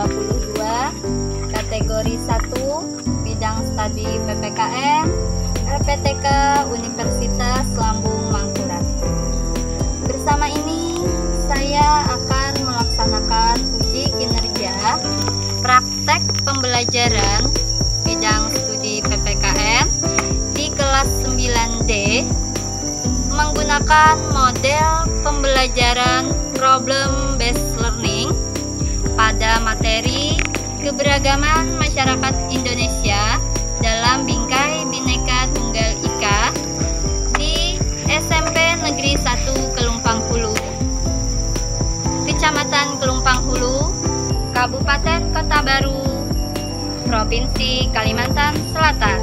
2022, kategori 1, bidang studi PPKN, LPTK Universitas Lambung Mangkurat. Bersama ini, saya akan melaksanakan uji kinerja praktek pembelajaran bidang studi PPKN di kelas 9D menggunakan model pembelajaran problem based learning pada materi keberagaman masyarakat Indonesia dalam bingkai Bhinneka Tunggal Ika di SMP Negeri 1 Kelumpang Hulu, Kecamatan Kelumpang Hulu, Kabupaten Kota Baru, Provinsi Kalimantan Selatan.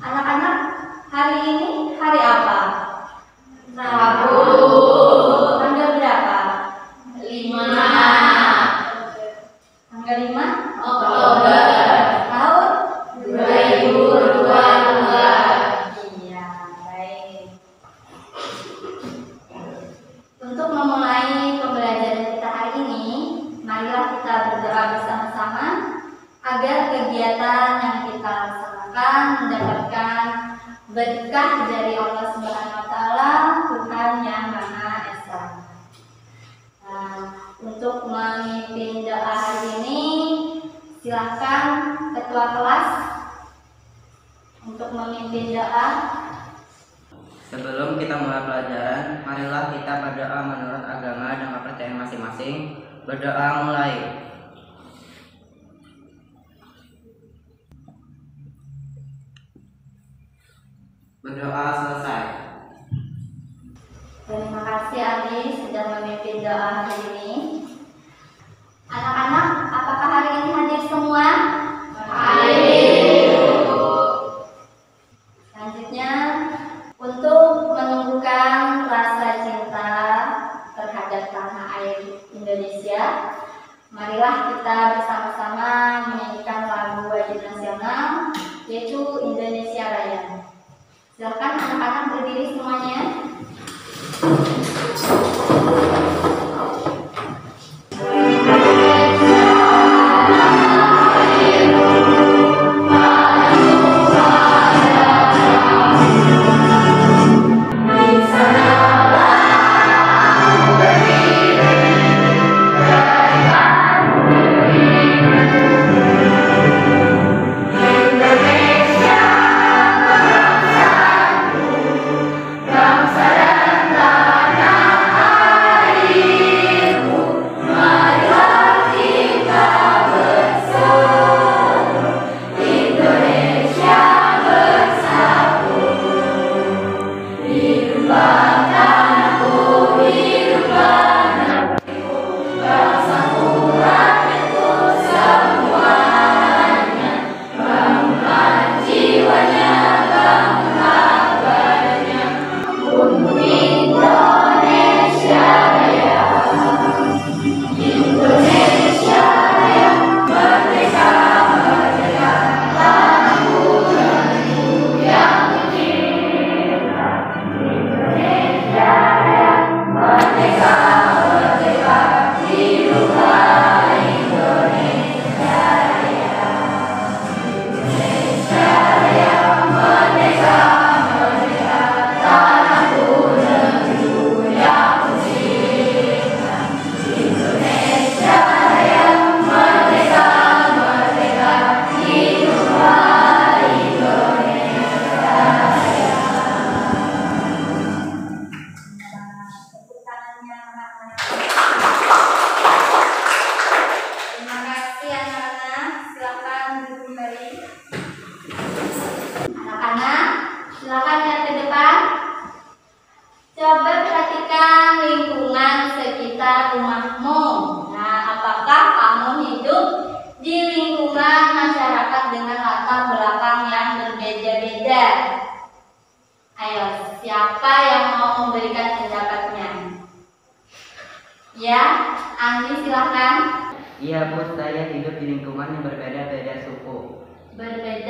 Anak-anak, hari ini hari apa? Rabu. Tanggal berapa? 5. Tanggal 5 Oktober tahun 2022. Iya, baik. Untuk memulai pembelajaran kita hari ini, marilah kita berdoa bersama-sama agar kegiatan yang kita laksanakan mendapatkan berkah dari Allah Subhanahu wa Ta'ala, Tuhan yang Maha Esa. Nah, untuk memimpin doa hari ini, silakan ketua kelas untuk memimpin doa. Sebelum kita mulai pelajaran, marilah kita berdoa menurut agama dan kepercayaan masing-masing. Berdoa mulai. Berdoa selesai. Terima kasih Andi sudah memimpin doa hari ini. Anak-anak, apakah hari ini hadir semua? Hadir. Selanjutnya, untuk menumbuhkan rasa cinta terhadap tanah air Indonesia, marilah kita bersama-sama menyanyikan lagu wajib nasional, yaitu Indonesia Raya. Silakan anak-anak berdiri semuanya.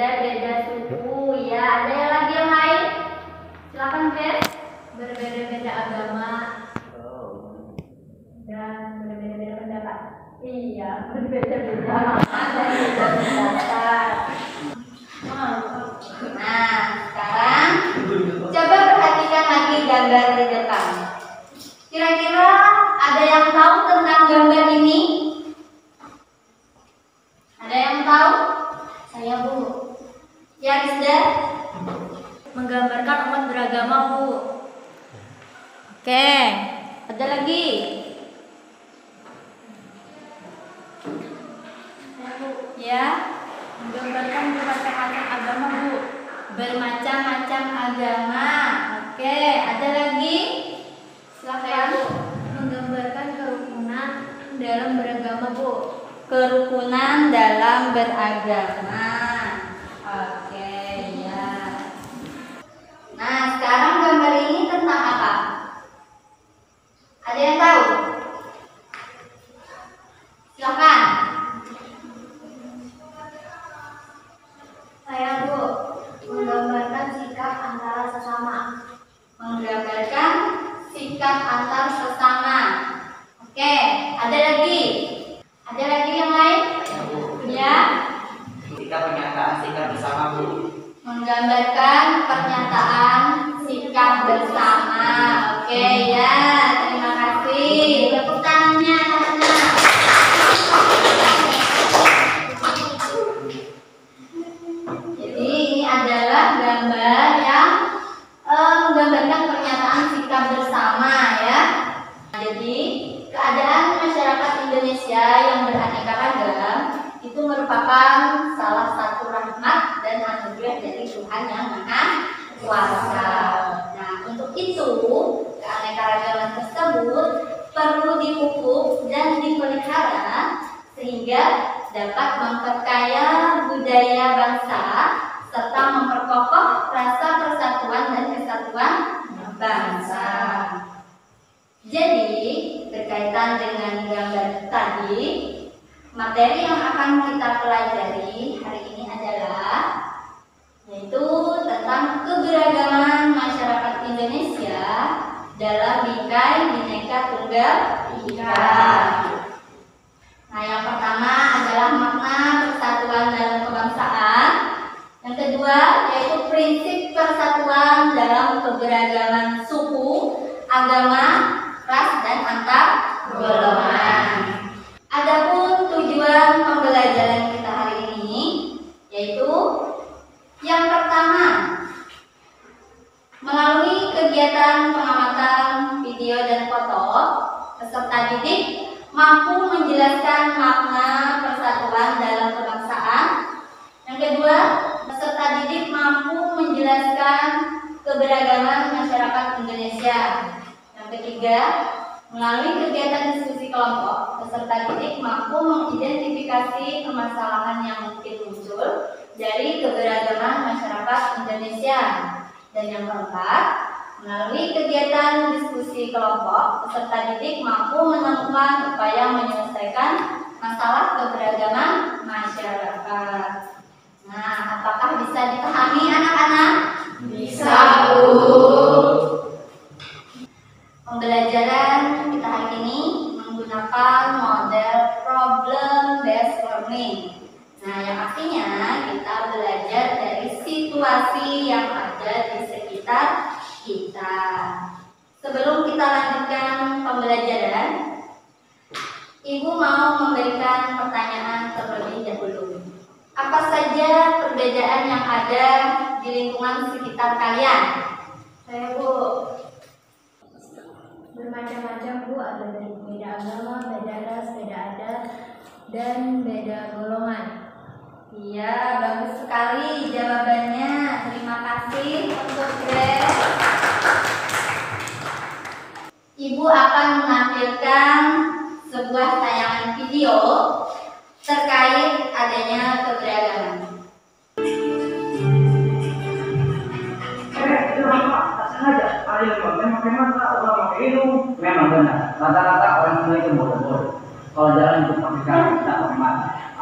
beda-beda suku. Ya, ada yang lagi yang lain? Silakan, Beb. Berbeda-beda agama dan berbeda-beda pendapat. Iya, berbeda-beda agama dan beda pendapat. Nah, sekarang coba perhatikan lagi gambar di depan. Kira-kira ada yang tahu tentang gambar ini? Ada yang tahu? Saya, Bu. Ya, Rizda? Menggambarkan umat beragama, Bu. Oke, ada lagi? Ya, Menggambarkan bermacam-macam agama, Bu. bermacam-macam agama. Oke, ada lagi? Silakan. Menggambarkan kerukunan dalam beragama, Bu. Kerukunan dalam beragama. Oke, ya. Nah, sekarang gambar ini tentang apa? Ada yang tahu? Silakan. Saya, Bu, menggambarkan sikap antara sesama. Menggambarkan sikap antar sesama. Oke, ada lagi? Ada lagi yang lain? Ya. Sikap pernyataan sikap bersama, Bu. Menggambarkan pernyataan sikap bersama. Oke, ya. Terima kasih. Tepuk tangannya, anak-anak. Jadi ini adalah gambar yang menggambarkan pernyataan sikap bersama, ya. Jadi keadaan masyarakat Indonesia yang beraneka ragam itu merupakan salah satu rahmat dan anugerah dari Tuhan yang Maha Kuasa. Nah, untuk itu keanekaragaman tersebut perlu dipupuk dan dipelihara sehingga dapat memperkaya budaya bangsa serta memperkokoh rasa persatuan dan kesatuan bangsa. Jadi, berkaitan dengan gambar tadi, materi yang akan kita pelajari hari ini adalah yaitu tentang keberagaman masyarakat Indonesia dalam bingkai Bhinneka Tunggal Ika. Nah, yang pertama adalah makna persatuan dalam kebangsaan. Yang kedua yaitu prinsip persatuan dalam keberagaman suku, agama, ras, dan antar golongan. Adapun tujuan pembelajaran kita hari ini yaitu yang pertama, melalui kegiatan pengamatan video dan foto, peserta didik mampu menjelaskan makna persatuan dalam kebangsaan. Yang kedua, peserta didik mampu menjelaskan keberagaman masyarakat Indonesia. Yang ketiga, melalui kegiatan diskusi kelompok, peserta didik mampu mengidentifikasi permasalahan yang mungkin muncul dari keberagaman masyarakat Indonesia. Dan yang keempat, melalui kegiatan diskusi kelompok, peserta didik mampu menemukan upaya menyelesaikan masalah keberagaman masyarakat. Nah, apakah bisa dipahami anak-anak? Bisa, Bu. Pembelajaran kita hari ini menggunakan model problem based learning. Nah, yang artinya kita belajar dari situasi yang ada di sekitar kita. Sebelum kita lanjutkan pembelajaran, Ibu mau memberikan pertanyaan terlebih dahulu. Apa saja perbedaan yang ada di lingkungan sekitar kalian? Saya, Bu, bermacam-macam, Bu. Ada dari beda agama, beda ras, beda adat, dan beda golongan. Iya, bagus sekali jawabannya. Terima kasih untuk Grace. Ibu akan menampilkan sebuah tayangan video terkait adanya keberagaman. Memang benar, rata-rata orang Sunda itu bodoh-bodoh. Kalau jalan untuk pernikahan tidak hormat.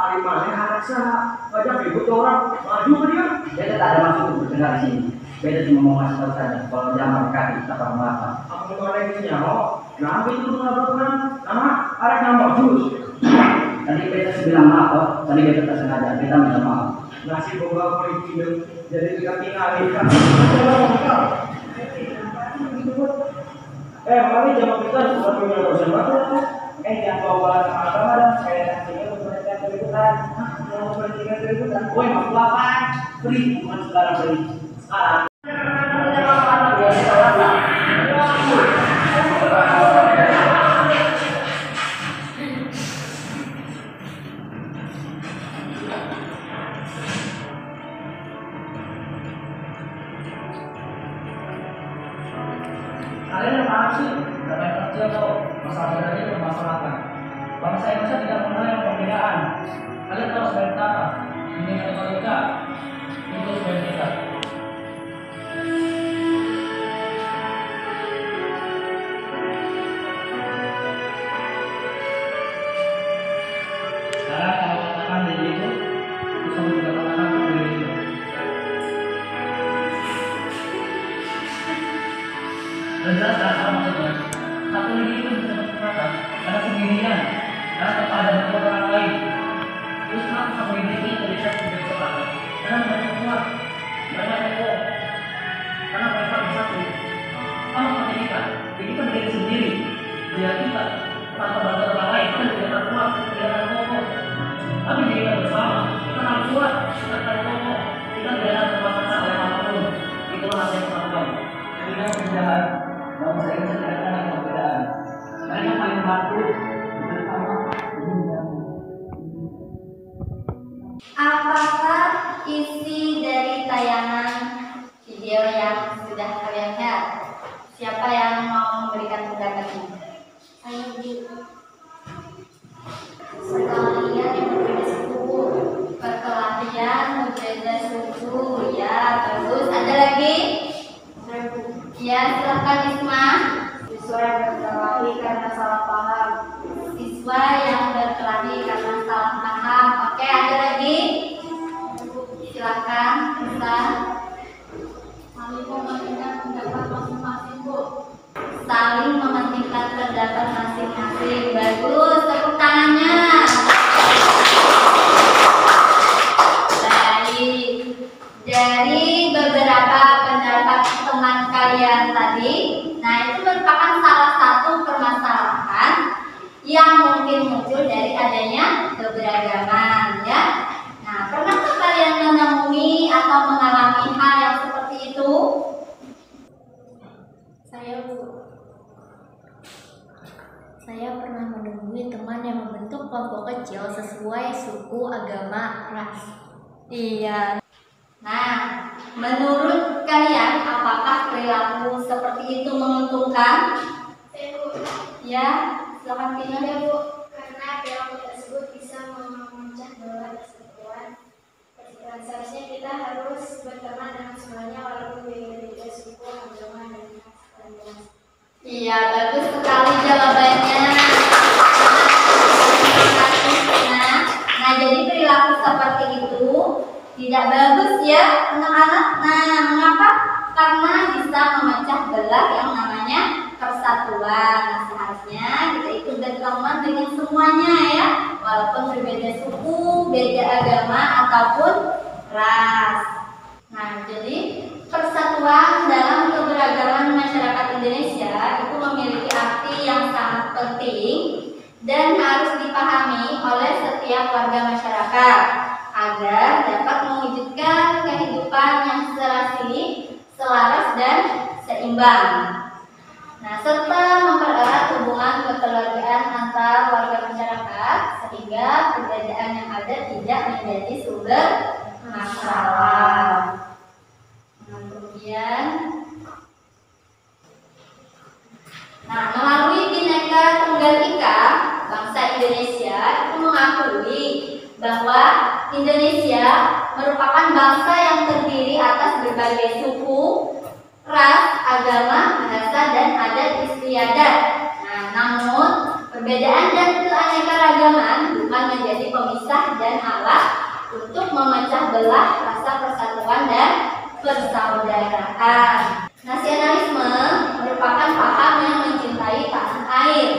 Hari mana anak saya ngajak ribut ke orang, maju ke dia. Beta tak ada maksud untuk berdengar di sini. Beta cuma mau ngasih tahu saja kalau jangan kaki tak apa-apa. Aku mau lagi nyawa, kenapa itu menabrakkan? Nama ada nama jus. Tadi beta bilang maaf kok. Tadi beta tak sengaja. Beta minta maaf. Nasi boga politik jadi kita tinggal di kan. Mari jangan kita sudah punya dosen baru. Jangan bawa agama dan saya sini memperhatikan keributan. Yang memperhatikan keributan. Woi, mau apa? Beri, bukan sekarang beri. Sekarang. Kalian apa sih? Datang kerja kok. Masalah bedanya bermasalahkan. Bangsa Indonesia tidak mengenal perbedaan. Kalian tahu sebaik apa? Ini Katolik, itu sebaik kita. Sekarang kalau katakan diri itu, bisa juga katakan diri itu. Dan jelas apa maksudnya? Satu lagi itu bisa berkata karena sendirian, karena tanpa ada bantuan orang lain. Terus kenapa satu ini itu bisa berkata? Karena mereka kuat, mereka kokoh, karena mereka bersatu. Sama seperti kita, kita berdiri sendiri. Dia kita tanpa bantuan orang lain, kita tidak akan kuat, tidak akan kokoh. Tapi jika kita bersama, kita akan kuat, kita akan kokoh, kita tidak akan terbatas oleh apapun. Itulah hasil persatuan. Jadi penjahat. Bangsa ini tidak ada perbedaan. Mereka paling patuh bersama. Apakah isi dari tayangan video yang sudah kalian lihat? Siapa yang mau memberikan pendapatnya? Ayo, Bu. Sekalian yang berbeda suku, perkelahian berbeda suku, ya bagus. Ada lagi? Ya, silakan Isma. Siswa yang berkelahi karena salah paham. Siswa yang berkelahi karena salah paham. Oke, ada lagi? Silakan, bisa. Saling mementingkan pendapat masing-masing, Bu. Saling mementingkan pendapat masing-masing. Bagus, tepuk tangannya. Baik. Dari beberapa pendapat teman kalian tadi, nah itu merupakan salah satu permasalahan yang mungkin muncul dari adanya keberagaman, ya. Nah, pernahkah kalian menemui atau mengalami hal yang seperti itu? Saya, Bu. Saya pernah menemui teman yang membentuk kelompok kecil sesuai suku, agama, ras. Iya. Nah, menurut kalian apakah perilaku seperti itu menguntungkan? Saya, Bu. Ya, silakan tinggal ya, Bu. Karena perilaku tersebut bisa memecah belah persatuan. Seharusnya kita harus berteman dengan semuanya walaupun berbeda suku, agama, dan ras. Iya, bagus sekali jawabannya. Nah, jadi perilaku seperti itu tidak bagus ya, anak-anak. Nah, mengapa? Karena bisa memecah belah yang namanya persatuan. Nah, seharusnya kita itu berteman dengan semuanya ya, walaupun berbeda suku, beda agama ataupun ras. Nah, jadi persatuan dalam keberagaman masyarakat Indonesia itu memiliki arti yang sangat penting dan harus dipahami oleh setiap warga masyarakat agar dapat mewujudkan kehidupan yang serasi, selaras dan seimbang. Nah, serta mempererat hubungan kekeluargaan antar warga masyarakat sehingga perbedaan yang ada tidak menjadi sumber masalah. Nah, kemudian, melalui Bhinneka Tunggal Ika, bangsa Indonesia itu mengakui bahwa Indonesia merupakan bangsa yang terdiri atas berbagai suku, ras, agama, bahasa, dan adat istiadat. Nah, namun Perbedaan dan keanekaragaman bukan menjadi pemisah dan alat untuk memecah belah rasa persatuan dan persaudaraan. Nasionalisme merupakan paham yang mencintai tanah air.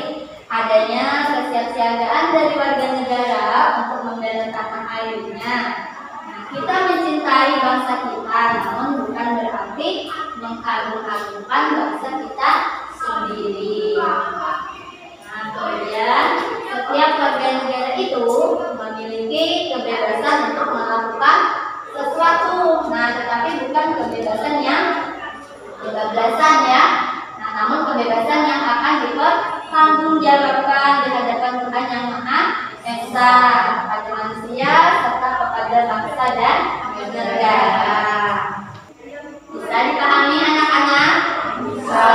Adanya kesiapsiagaan dari warga negara untuk membela tanah airnya. Nah, kita mencintai bangsa kita, namun bukan berarti mengagung-agungkan bangsa kita sendiri. Nah, kemudian setiap warga negara itu memiliki kebebasan untuk melakukan sesuatu. Nah, tetapi bukan kebebasan yang kebablasan ya. Nah, namun kebebasan yang akan dipertanggungjawabkan di hadapan Tuhan Yang Maha Esa kepada manusia serta kepada bangsa dan negara. Bisa dipahami anak-anak? Bisa.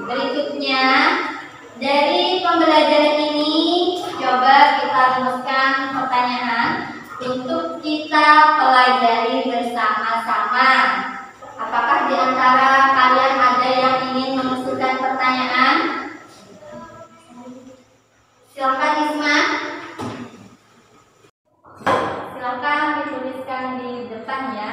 Berikutnya, dari pembelajaran ini coba kita rumuskan pertanyaan untuk kita pelajari bersama-sama. Apakah di antara kalian ada yang ingin mengusulkan pertanyaan? Silakan Isma. Silakan dituliskan di depan ya.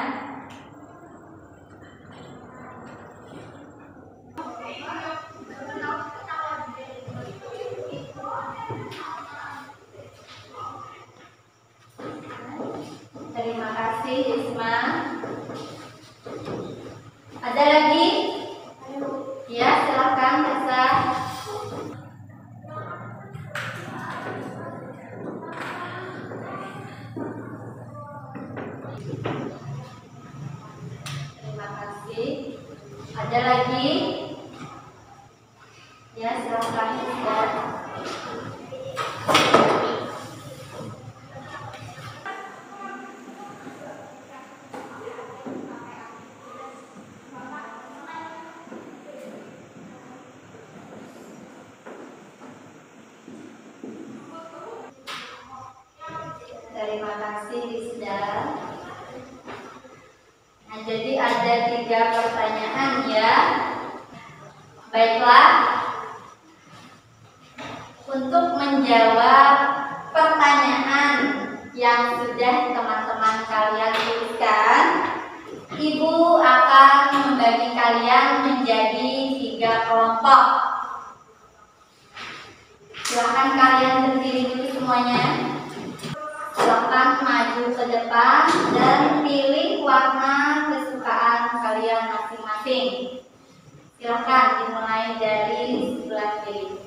Terima kasih Isma. Ada lagi? Ya, silakan Tessa. Terima kasih. Ada lagi? Ya, silakan Tessa. Terima kasih Rizda. Nah, jadi ada 3 pertanyaan ya. Baiklah. Untuk menjawab pertanyaan yang sudah teman-teman kalian tuliskan, Ibu akan membagi kalian menjadi 3 kelompok. Silahkan kalian berdiri dulu semuanya. Silakan maju ke depan dan pilih warna kesukaan kalian masing-masing. Silakan dimulai dari sebelah kiri.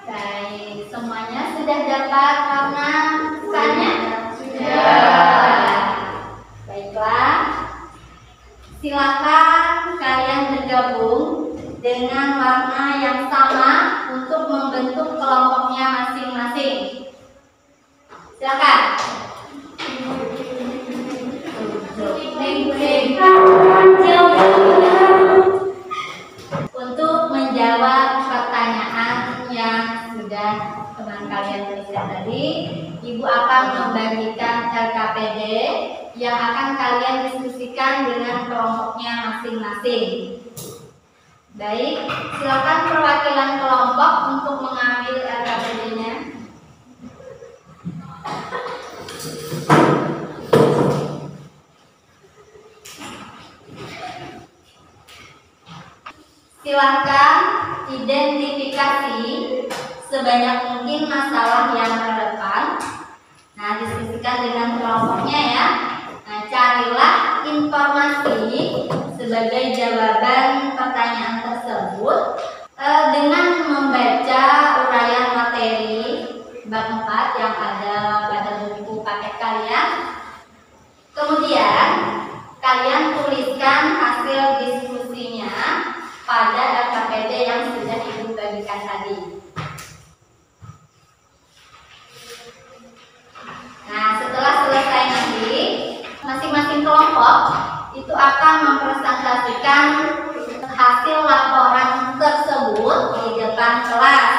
Baik, semuanya sudah dapat warna kesukaannya? Sudah. Baiklah, silakan kalian bergabung dengan warna yang sama untuk membentuk kelompoknya masing-masing. Silakan. Untuk menjawab pertanyaan yang sudah teman kalian tuliskan tadi, Ibu akan membagikan LKPD yang akan kalian diskusikan dengan kelompoknya masing-masing. Baik, silakan perwakilan kelompok untuk mengambil LKPD-nya. Silakan identifikasi sebanyak mungkin masalah yang relevan. Nah, diskusikan dengan kelompoknya ya. Nah, carilah informasi sebagai jawaban pertanyaan tersebut dengan membaca uraian materi bab 4 yang ada pada buku paket kalian. Kemudian kalian tuliskan hasil diskusinya mempresentasikan hasil laporan tersebut di depan kelas.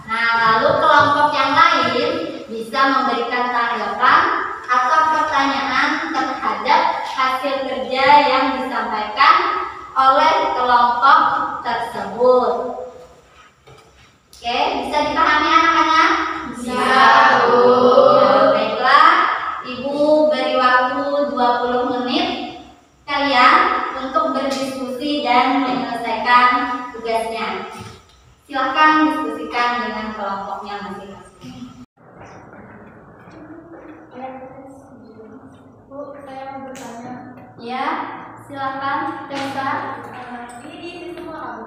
Nah, lalu kelompok yang lain bisa memberikan tanggapan atau pertanyaan terhadap hasil kerja yang disampaikan oleh kelompok tersebut. Oke, bisa dipahami anak-anak? Bisa, Bu. Ya, baiklah, Ibu beri waktu 20 menit kalian untuk berdiskusi dan menyelesaikan tugasnya. Silakan diskusikan dengan kelompoknya masing-masing. Bu, saya mau bertanya. Ya, silakan, Desa. Ini diisi semua, Bu.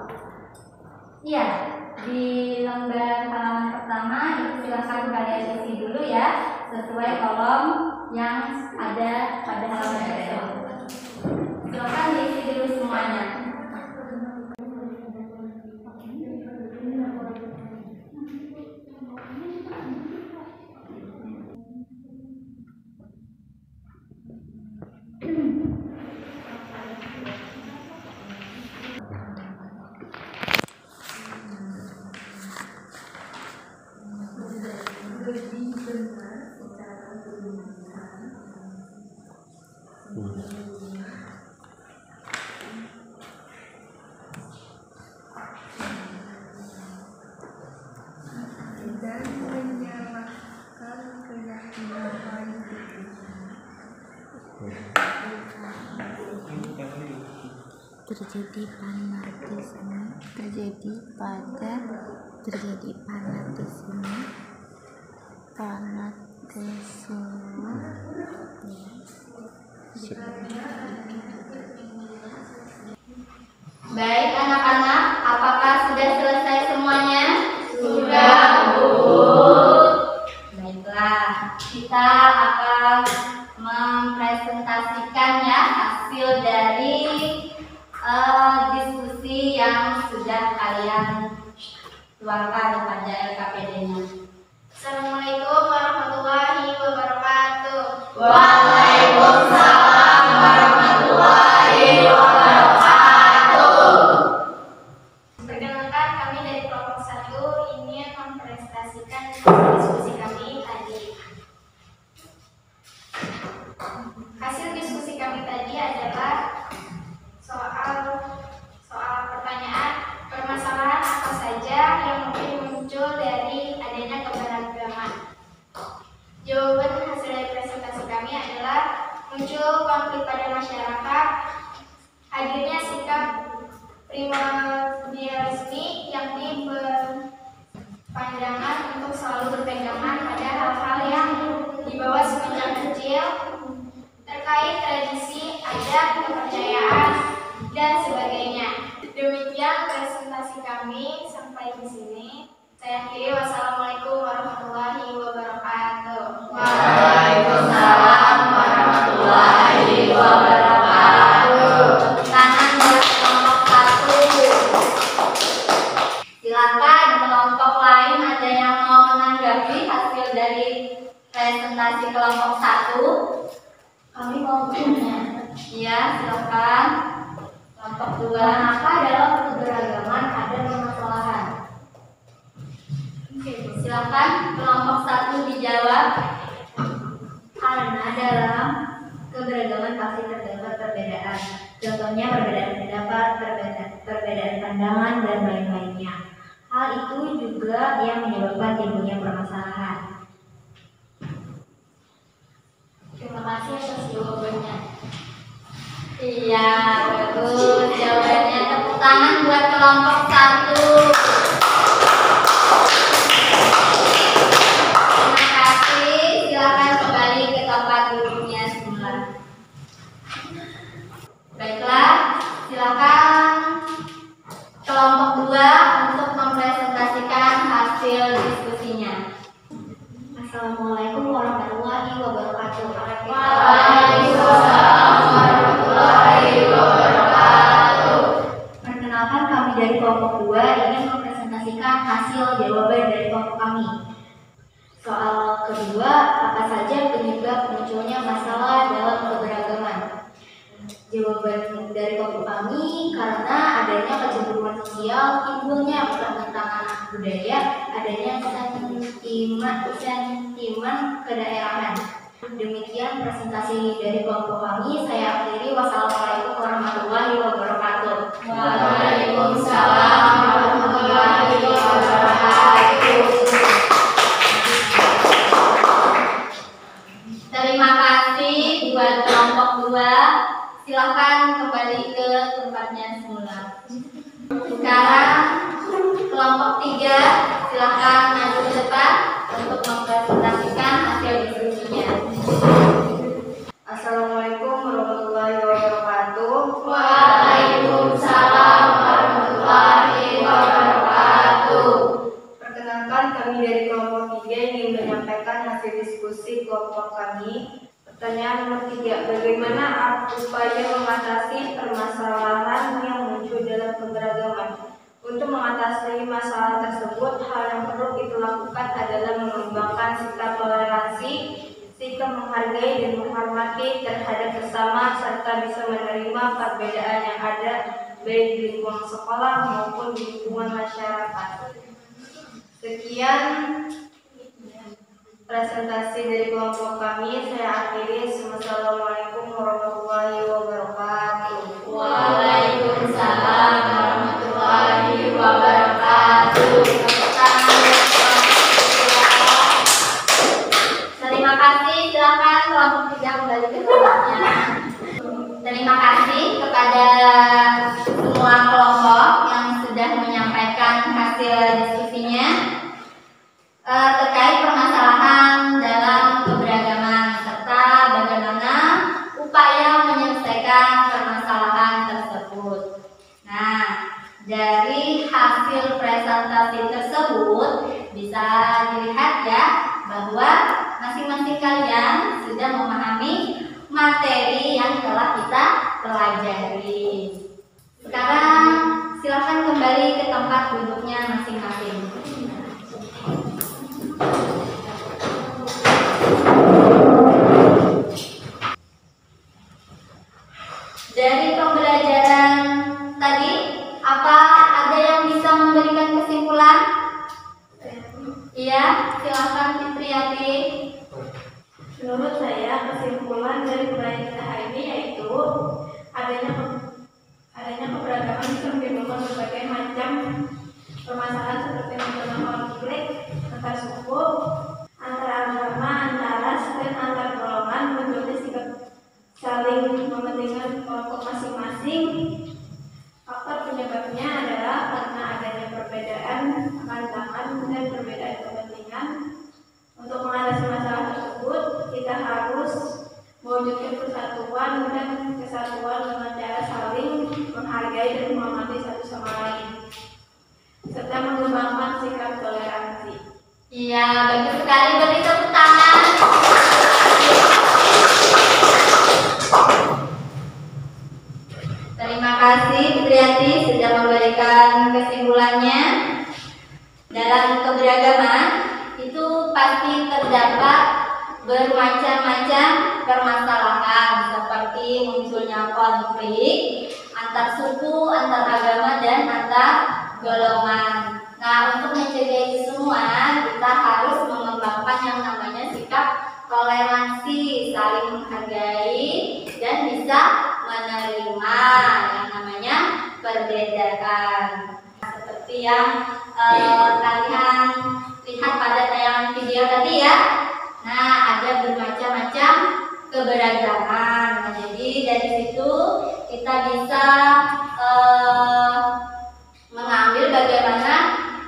Iya, di lembar halaman pertama itu silakan kalian isi dulu ya, sesuai kolom yang ada pada halaman tersebut. Silakan diisi dulu semuanya. Terjadi Baik anak-anak, apakah sudah selesai semuanya? Sudah, Bu. Baiklah, kita akan mempresentasikan ya hasil dari diskusi yang sudah kalian tuangkan pada LKPD-nya. Assalamualaikum warahmatullahi wabarakatuh. Waalaikumsalam warahmatullahi wabarakatuh. Perkenalkan, kami dari kelompok 1 ingin mempresentasikan diskusi kami tadi. Hasil diskusi kami tadi adalah soal pertanyaan permasalahan apa saja yang mungkin muncul dari adanya keberagaman. Jawaban hasil dari presentasi kami adalah muncul konflik pada masyarakat, hadirnya sikap primordialisme yakni berpandangan untuk selalu berpegangan pada hal-hal yang dibawa semenjak kecil terkait tradisi, adat, kepercayaan, dan sebagainya. Demikian presentasi kami sampai di sini. Saya akhiri. Wassalamualaikum warahmatullahi wabarakatuh. Waalaikumsalam warahmatullahi wabarakatuh. Tangan buat kelompok 1. Silakan kelompok lain ada yang mau menanggapi hasil dari presentasi kelompok 1. Kami mau bertanya. Iya, silakan. Kelompok 2. Kenapa dalam keberagaman ada permasalahan? Silakan kelompok 1 dijawab. Karena dalam keberagaman pasti terdapat perbedaan. Contohnya perbedaan pendapat, perbedaan pandangan, dan lain-lainnya. Hal itu juga yang menyebabkan timbulnya permasalahan. Terima kasih atas jawabannya. Iya, bagus jawabannya. Tepuk tangan buat kelompok 1. Terima kasih. Silakan kembali ke tempat duduknya semula. Baiklah, silakan kelompok 2 untuk mempresentasikan hasil diskusinya. Assalamualaikum warahmatullahi wabarakatuh. Waalaikumsalam warahmatullahi wabarakatuh. Perkenalkan, kami dari kelompok 2 ingin mempresentasikan hasil jawaban dari kelompok kami. Soal kedua, apa saja penyebab munculnya masalah dalam keberagaman? Jawaban dari kelompok kami, karena adanya kecemburuan sosial, timbulnya pertentangan budaya, adanya sentimen kedaerahan. Demikian presentasi dari kelompok kami. Saya akhiri. Wassalamualaikum warahmatullahi wabarakatuh. Waalaikumsalam warahmatullahi wabarakatuh. Terima kasih buat kelompok 2. Silahkan kembali ke tempatnya semula. Sekarang kelompok 3, silahkan maju ke depan untuk mempresentasikan hasil diskusinya. Assalamualaikum warahmatullahi wabarakatuh. Waalaikumsalam warahmatullahi wabarakatuh. Perkenalkan, kami dari kelompok 3 ingin menyampaikan hasil diskusi kelompok kami. Pertanyaan nomor 3, bagaimana upaya mengatasi permasalahan yang muncul dalam keberagaman? Untuk mengatasi masalah tersebut, hal yang perlu kita lakukan adalah mengembangkan sikap toleransi, sikap menghargai dan menghormati terhadap sesama, serta bisa menerima perbedaan yang ada baik di lingkungan sekolah maupun di lingkungan masyarakat. Sekian presentasi dari kelompok kami. Saya akhiri. Wassalamualaikum warahmatullahi wabarakatuh. Waalaikumsalam warahmatullahi wabarakatuh. Terima kasih. Silakan kelompok 3 kembali ke tempatnya. Terima kasih kepada semua kelompok yang sudah menyampaikan hasil diskusinya terkait permasalahan dalam keberagaman serta bagaimana upaya menyelesaikan permasalahan tersebut. Nah, dari hasil presentasi tersebut bisa dilihat ya bahwa masing-masing kalian sudah memahami materi yang telah kita pelajari. Sekarang silakan kembali ke tempat duduknya masing-masing. Dari pembelajaran tadi, apa ada yang bisa memberikan kesimpulan? Iya, silakan Fitriati. Menurut saya, kesimpulan dari pelajaran ini yaitu adanya keberagaman bisa menimbulkan berbagai macam permasalahan seperti masalah konflik antar suku, antar agama, antar ras, dan antar golongan, menjadi sikap saling mementingkan kelompok masing-masing. Faktor penyebabnya adalah karena adanya perbedaan pandangan dan perbedaan kepentingan. Untuk mengatasi masalah tersebut, kita harus mewujudkan persatuan dan kesatuan dengan cara saling menghargai dan menghormati satu sama lain, serta mengembangkan sikap toleransi. Iya, bagus sekali, beri tepuk tangan. Terima kasih Fitriati sudah memberikan kesimpulannya. Dalam keberagaman itu pasti terdapat bermacam-macam permasalahan seperti munculnya konflik antar suku, antar agama, dan antar golongan. Nah, untuk mencegah itu semua, kita harus mengembangkan yang namanya sikap toleransi, saling menghargai, dan bisa menerima yang namanya perbedaan. Seperti yang kalian lihat pada tayangan video tadi ya. Nah, ada bermacam-macam keberagaman. Nah, jadi dari situ kita bisa mengambil bagaimana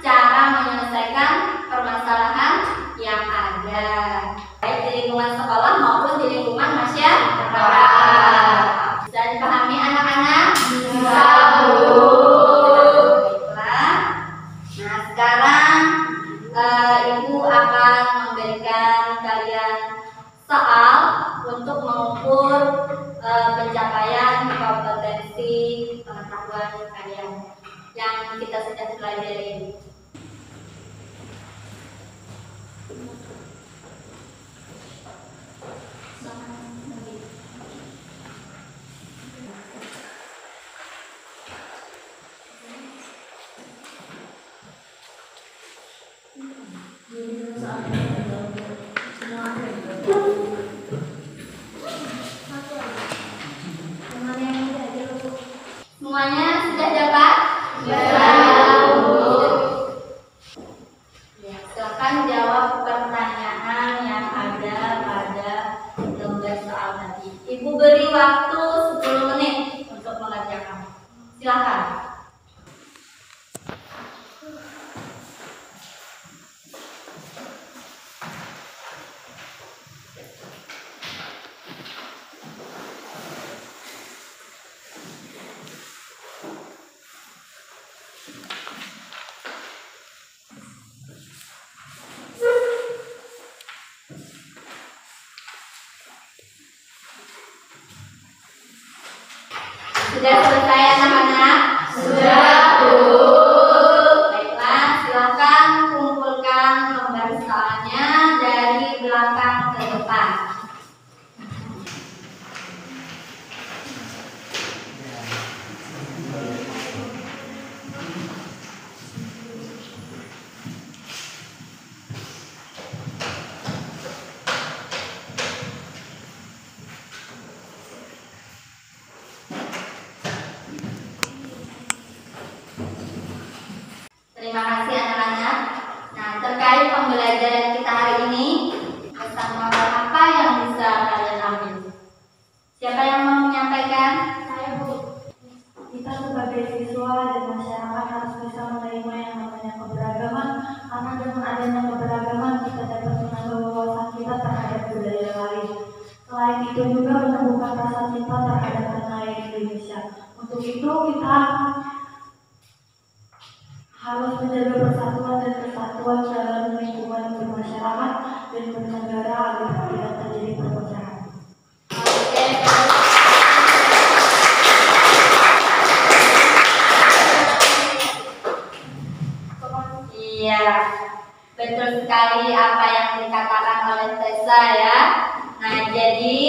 cara menyelesaikan permasalahan yang ada, baik di lingkungan sekolah maupun di lingkungan masyarakat. Bisa dipahami anak-anak? Bisa, Bu. Baiklah. Nah, sekarang Ibu akan memberikan kalian soal untuk mengukur pencapaian kompetensi pengetahuan kalian yang kita sudah pelajari. menjawab pertanyaan yang ada pada lembar soal tadi. Ibu beri waktu 10 menit untuk mengerjakan. Silakan. Sudah selesai anak-anak? Sudah, Bu. Baiklah, silakan kumpulkan lembar soalnya dari belakang ke depan. Terima kasih anak-anak. Nah, terkait pembelajaran kita hari ini, pesan moral apa yang bisa kalian ambil? Siapa yang mau menyampaikan? Saya, Bu. Kita sebagai siswa dan masyarakat harus bisa menerima yang namanya keberagaman, karena dengan adanya keberagaman kita dapat menambah wawasan kita terhadap budaya lain. Selain itu juga menumbuhkan rasa cinta terhadap tanah air Indonesia. Untuk itu kita harus menjaga persatuan dan kesatuan dalam lingkungan bermasyarakat dan bernegara agar tidak terjadi perpecahan. Oke. Iya, betul sekali apa yang dikatakan oleh Tessa ya. Nah, jadi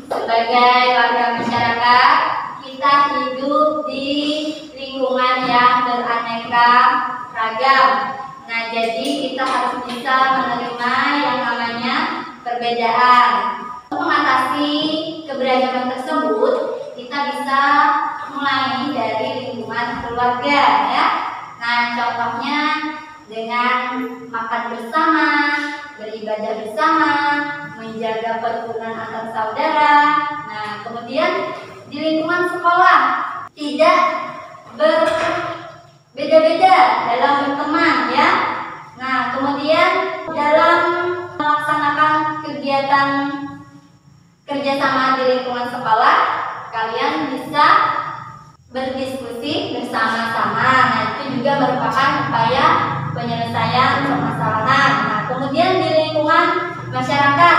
sebagai warga masyarakat, kita hidup di lingkungan yang beraneka ragam. Nah, jadi kita harus bisa menerima yang namanya perbedaan. Untuk mengatasi keberagaman tersebut, kita bisa mulai dari lingkungan keluarga ya. Nah, contohnya dengan makan bersama, beribadah bersama, menjaga kerukunan antar saudara. Nah, kemudian di lingkungan sekolah tidak berbeda-beda dalam berteman ya. Nah, kemudian dalam melaksanakan kegiatan kerjasama di lingkungan sekolah, kalian bisa berdiskusi bersama-sama. Nah, itu juga merupakan upaya penyelesaian permasalahan. Nah, kemudian di lingkungan masyarakat,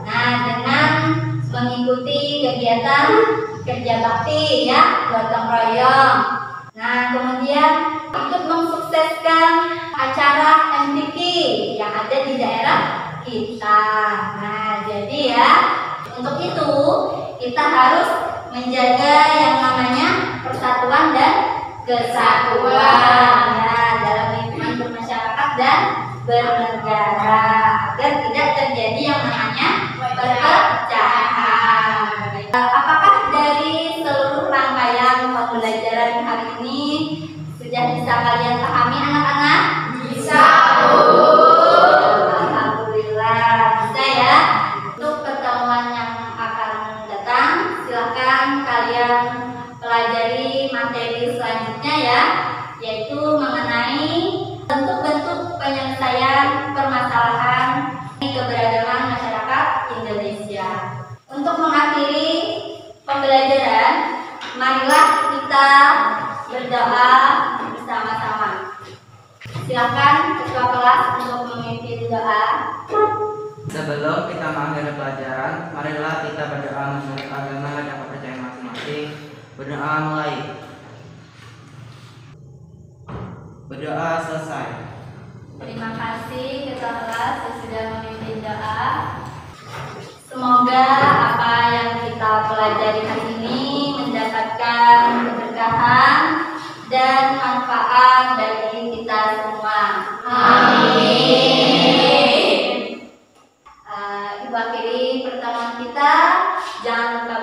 nah dengan mengikuti kegiatan kerja bakti ya, gotong royong. Nah, kemudian ikut mensukseskan acara MTQ yang ada di daerah kita. Nah, jadi ya, untuk itu kita harus menjaga yang namanya persatuan dan kesatuan ya, dalam lingkungan bermasyarakat dan bernegara agar tidak terjadi yang namanya perpecahan. Apakah dari seluruh rangkaian pembelajaran hari ini sudah bisa kalian pahami anak-anak? Bisa, Bu. Alhamdulillah bisa ya. Untuk pertemuan yang akan datang, silakan kalian pelajari materi selanjutnya ya, yaitu mengenai bentuk-bentuk penyelesaian permasalahan keberagaman masyarakat Indonesia. Untuk mengakhiri pembelajaran, marilah kita berdoa bersama-sama. Silakan ketua kelas untuk memimpin doa. Sebelum kita mengakhiri pelajaran, marilah kita berdoa menurut agama dan kepercayaan masing-masing. Berdoa mulai. Berdoa selesai. Terima kasih ketua kelas yang sudah memimpin doa. Semoga apa yang kita pelajari hari ini mendapatkan keberkahan dan manfaat bagi kita semua. Amin. Ibu akhiri pertemuan kita. Jangan lupa